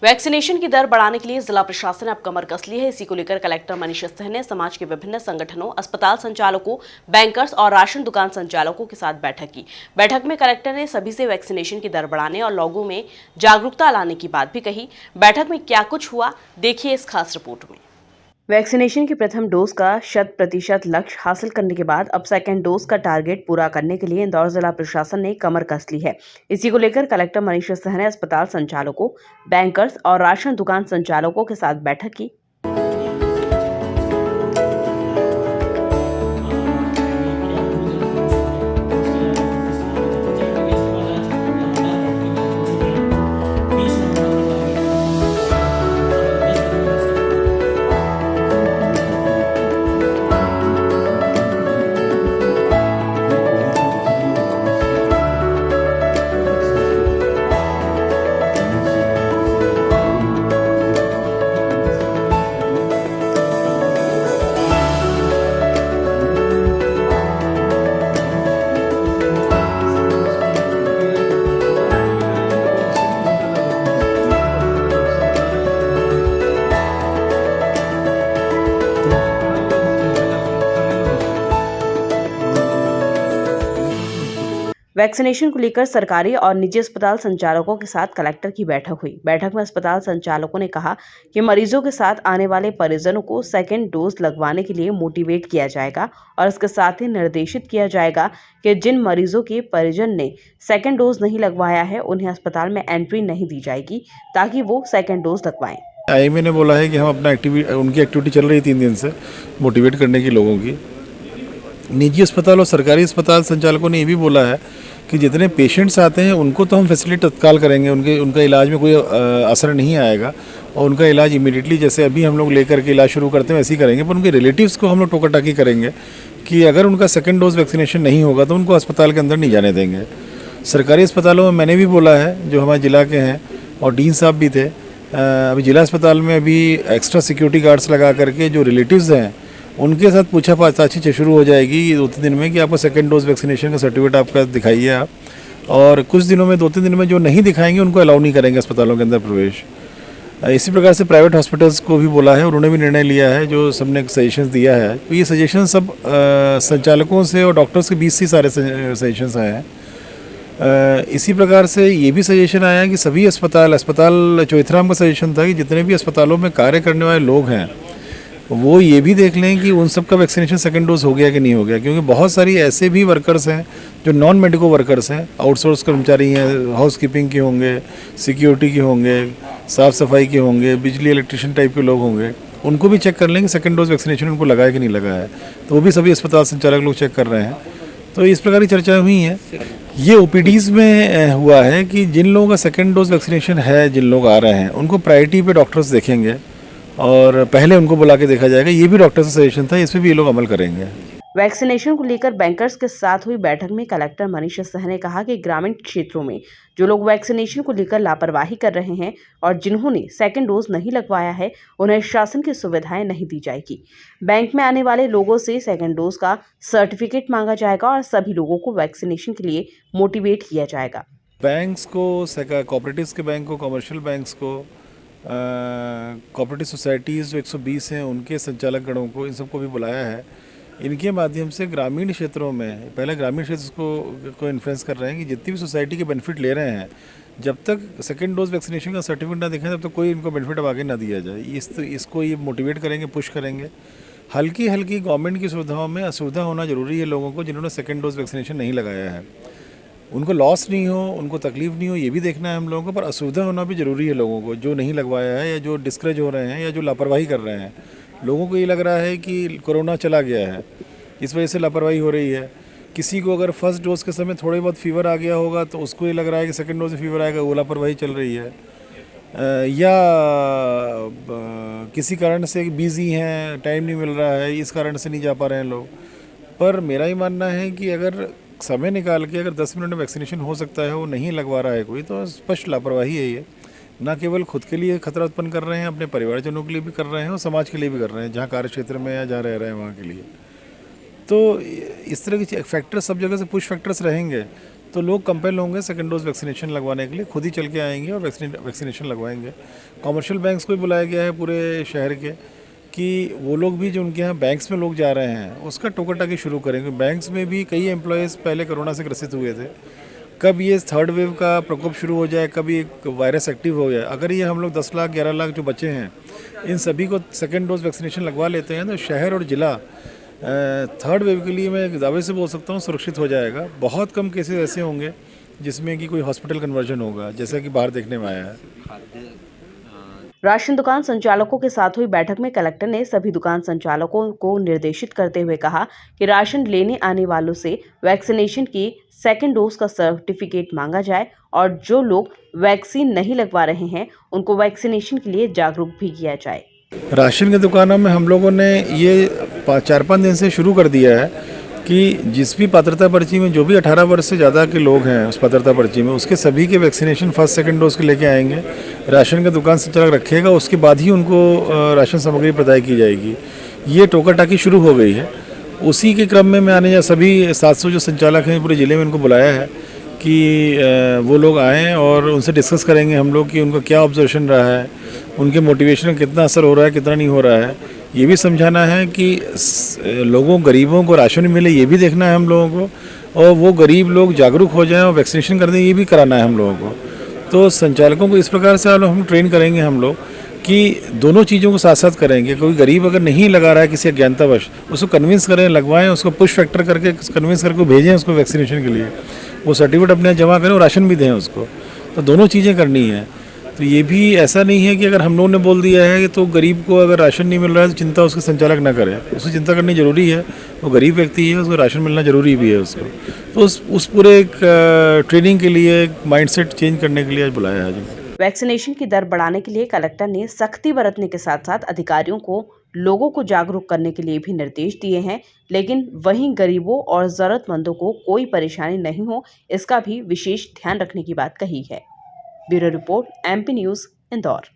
Vaccination की दर बढ़ाने के लिए जिला प्रशासन ने अब कमर कस ली है। इसी को लेकर कलेक्टर मनीष सहनी ने समाज के विभिन्न संगठनों, अस्पताल संचालकों, बैंकर्स और राशन दुकान संचालकों के साथ बैठक की। बैठक में कलेक्टर ने सभी से वैक्सीनेशन की दर बढ़ाने और लोगों में जागरूकता लाने की बात भी कही। बैठक में क्या कुछ हुआ, देखिए इस खास रिपोर्ट में। वैक्सीनेशन की प्रथम डोज का 100% लक्ष्य हासिल करने के बाद अब सेकेंड डोज का टारगेट पूरा करने के लिए इंदौर जिला प्रशासन ने कमर कस ली है। इसी को लेकर कलेक्टर मनीष सहनी ने अस्पताल संचालकों, बैंकर्स और राशन दुकान संचालकों के साथ बैठक की। वैक्सीनेशन को लेकर सरकारी और निजी अस्पताल संचालकों के साथ कलेक्टर की बैठक हुई। बैठक में अस्पताल संचालकों ने कहा कि मरीजों के साथ आने वाले परिजनों को सेकेंड डोज लगवाने के लिए मोटिवेट किया जाएगा और इसके साथ ही निर्देशित किया जाएगा कि जिन मरीजों के परिजन ने सेकेंड डोज नहीं लगवाया है उन्हें अस्पताल में एंट्री नहीं दी जाएगी ताकि वो सेकेंड डोज लगवाएं। आईएमए ने बोला है कि हम अपना उनकी एक्टिविटी चल रही 3 दिन से मोटिवेट करने की लोगों की। निजी अस्पताल और सरकारी अस्पताल संचालकों ने ये भी बोला है कि जितने पेशेंट्स आते हैं उनको तो हम फैसिलिटी तत्काल करेंगे, उनका इलाज में कोई असर नहीं आएगा और उनका इलाज इमीडिएटली जैसे अभी हम लोग लेकर के इलाज शुरू करते हैं वैसे ही करेंगे। पर उनके रिलेटिव्स को हम लोग टोका टाकी करेंगे कि अगर उनका सेकेंड डोज वैक्सीनेशन नहीं होगा तो उनको अस्पताल के अंदर नहीं जाने देंगे। सरकारी अस्पतालों में मैंने भी बोला है, जो हमारे ज़िला के हैं और डीन साहब भी थे, अभी जिला अस्पताल में अभी एक्स्ट्रा सिक्योरिटी गार्ड्स लगा करके जो रिलेटिव्स हैं उनके साथ पूछा पाछी शुरू हो जाएगी 2-3 दिन में कि आपको सेकेंड डोज वैक्सीनेशन का सर्टिफिकेट आपका दिखाइए आप, और कुछ दिनों में 2-3 दिन में जो नहीं दिखाएंगे उनको अलाउ नहीं करेंगे अस्पतालों के अंदर प्रवेश। इसी प्रकार से प्राइवेट हॉस्पिटल्स को भी बोला है, उन्होंने भी निर्णय लिया है, जो सबने सजेशंस दिया है। तो ये सजेशन सब संचालकों से और डॉक्टर्स के बीच से सारे सजेशंस आए हैं। इसी प्रकार से ये भी सजेशन आया कि सभी अस्पताल चौथराम का सजेशन था कि जितने भी अस्पतालों में कार्य करने वाले लोग हैं वो ये भी देख लें कि उन सब का वैक्सीनेशन सेकेंड डोज हो गया कि नहीं हो गया, क्योंकि बहुत सारी ऐसे भी वर्कर्स हैं जो नॉन मेडिको वर्कर्स हैं, आउटसोर्स कर्मचारी हैं, हाउस कीपिंग के होंगे, सिक्योरिटी के होंगे, साफ़ सफाई के होंगे, बिजली इलेक्ट्रिशियन टाइप के लोग होंगे, उनको भी चेक कर लें कि सेकेंड डोज वैक्सीनेशन उनको लगा है कि नहीं लगा है। तो वो भी सभी अस्पताल संचालक लोग चेक कर रहे हैं। तो इस प्रकार की चर्चाएँ हुई हैं। ये ओपीडीज़ में हुआ है कि जिन लोगों का सेकेंड डोज वैक्सीनेशन है, जिन लोग आ रहे हैं उनको प्रायोरिटी पे डॉक्टर्स देखेंगे और पहले उनको बुला के देखा जाएगा। ये भी डॉक्टर का सजेशन था, इस पर भी ये लोग अमल करेंगे। वैक्सीनेशन को लेकर बैंकर्स के साथ हुई बैठक में कलेक्टर मनीष सहनी ने कहा कि ग्रामीण क्षेत्रों में जो लोग वैक्सीनेशन को लेकर लापरवाही कर रहे हैं और जिन्होंने सेकेंड डोज नहीं लगवाया है उन्हें शासन की सुविधाएं नहीं दी जाएगी। बैंक में आने वाले लोगों से सेकेंड डोज का सर्टिफिकेट मांगा जाएगा और सभी लोगों को वैक्सीनेशन के लिए मोटिवेट किया जाएगा। बैंक्स को, कोऑपरेटिव्स के बैंक को, कमर्शियल बैंक्स को, कोऑपरेटिव सोसाइटीज़ जो 120 हैं उनके संचालक गणों को, इन सबको भी बुलाया है। इनके माध्यम से ग्रामीण क्षेत्रों में, पहले ग्रामीण क्षेत्र को इन्फ्लुएंस कर रहे हैं कि जितनी भी सोसाइटी के बेनिफिट ले रहे हैं, जब तक सेकेंड डोज वैक्सीनेशन का सर्टिफिकेट ना दिखाएं तब तक कोई इनको बेनिफिट अब आगे ना दिया जाए। इसको ये मोटिवेट करेंगे, पुश करेंगे। हल्की गवर्नमेंट की सुविधाओं में असुविधा होना ज़रूरी है लोगों को जिन्होंने सेकेंड डोज वैक्सीनेशन नहीं लगाया है। उनको लॉस नहीं हो, उनको तकलीफ नहीं हो, ये भी देखना है हम लोगों को, पर असुविधा होना भी ज़रूरी है लोगों को, जो नहीं लगवाया है या जो डिस्करेज हो रहे हैं या जो लापरवाही कर रहे हैं। लोगों को ये लग रहा है कि कोरोना चला गया है, इस वजह से लापरवाही हो रही है। किसी को अगर फर्स्ट डोज के समय थोड़े बहुत फीवर आ गया होगा तो उसको ये लग रहा है कि सेकेंड डोज से फीवर आएगा, वो लापरवाही चल रही है। या किसी कारण से बिज़ी हैं, टाइम नहीं मिल रहा है, इस कारण से नहीं जा पा रहे हैं लोग। पर मेरा ही मानना है कि अगर समय निकाल के अगर 10 मिनट में वैक्सीनेशन हो सकता है, वो नहीं लगवा रहा है कोई, तो स्पष्ट लापरवाही है ये। ना केवल खुद के लिए खतरा उत्पन्न कर रहे हैं, अपने परिवारजनों के लिए भी कर रहे हैं और समाज के लिए भी कर रहे हैं, जहाँ कार्य क्षेत्र में या जहाँ रह रहे हैं वहाँ के लिए। तो इस तरह के फैक्टर्स सब जगह से पुश फैक्टर्स रहेंगे तो लोग कंपेल होंगे सेकेंड डोज वैक्सीनेशन लगवाने के लिए, खुद ही चल के आएंगे और वैक्सीनेशन लगवाएंगे। कॉमर्शियल बैंक्स को भी बुलाया गया है पूरे शहर के, कि वो लोग भी जो उनके यहाँ बैंक्स में लोग जा रहे हैं उसका टोका टाकी शुरू करेंगे। बैंक्स में भी कई एम्प्लॉयज़ पहले कोरोना से ग्रसित हुए थे, कब ये थर्ड वेव का प्रकोप शुरू हो जाए, कब ये वायरस एक्टिव हो जाए, अगर ये हम लोग 10 लाख 11 लाख जो बच्चे हैं इन सभी को सेकेंड डोज वैक्सीनेशन लगवा लेते हैं तो शहर और ज़िला थर्ड वेव के लिए मैं दावे से बोल सकता हूँ सुरक्षित हो जाएगा। बहुत कम केसेस ऐसे होंगे जिसमें कि कोई हॉस्पिटल कन्वर्जन होगा, जैसा कि बाहर देखने में आया है। राशन दुकान संचालकों के साथ हुई बैठक में कलेक्टर ने सभी दुकान संचालकों को निर्देशित करते हुए कहा कि राशन लेने आने वालों से वैक्सीनेशन की सेकेंड डोज का सर्टिफिकेट मांगा जाए और जो लोग वैक्सीन नहीं लगवा रहे हैं उनको वैक्सीनेशन के लिए जागरूक भी किया जाए। राशन की दुकानों में हम लोगों ने ये 4-5 दिन से शुरू कर दिया है कि जिस भी पात्रता पर्ची में जो भी 18 वर्ष से ज़्यादा के लोग हैं उस पात्रता पर्ची में, उसके सभी के वैक्सीनेशन फर्स्ट सेकंड डोज के लेके आएंगे। राशन का दुकान संचालक रखेगा, उसके बाद ही उनको राशन सामग्री प्रदाय की जाएगी। ये टोका टाकी शुरू हो गई है। उसी के क्रम में मैंने सभी 700 जो संचालक हैं पूरे ज़िले में उनको बुलाया है कि वो लोग आएँ और उनसे डिस्कस करेंगे हम लोग कि उनका क्या ऑब्जर्वेशन रहा है, उनके मोटिवेशन में कितना असर हो रहा है, कितना नहीं हो रहा है। ये भी समझाना है कि लोगों गरीबों को राशन मिले, ये भी देखना है हम लोगों को, और वो गरीब लोग जागरूक हो जाएं और वैक्सीनेशन कर दें, ये भी कराना है हम लोगों को। तो संचालकों को इस प्रकार से हम ट्रेन करेंगे हम लोग कि दोनों चीज़ों को साथ साथ करेंगे। कोई गरीब अगर नहीं लगा रहा है किसी अज्ञानतावश, उसको कन्विंस करें, लगवाएं, उसको पुश फैक्टर करके कन्विंस करके भेजें उसको वैक्सीनेशन के लिए, वो सर्टिफिकेट अपने जमा करें और राशन भी दें उसको। तो दोनों चीज़ें करनी है। तो ये भी ऐसा नहीं है कि अगर हम लोगों ने बोल दिया है कि तो गरीब को अगर राशन नहीं मिल रहा है तो चिंता उसके संचालक ना करे, उसकी चिंता करनी जरूरी है। वो गरीब व्यक्ति है, उसको राशन मिलना जरूरी भी है उसको। तो उस पूरे एक ट्रेनिंग के लिए माइंडसेट चेंज करने के लिए आज बुलाया है। वैक्सीनेशन की दर बढ़ाने के लिए कलेक्टर ने सख्ती बरतने के साथ साथ अधिकारियों को लोगों को जागरूक करने के लिए भी निर्देश दिए हैं, लेकिन वहीं गरीबों और जरूरतमंदों को कोई परेशानी नहीं हो इसका भी विशेष ध्यान रखने की बात कही है। Bureau report, MP news, Indore.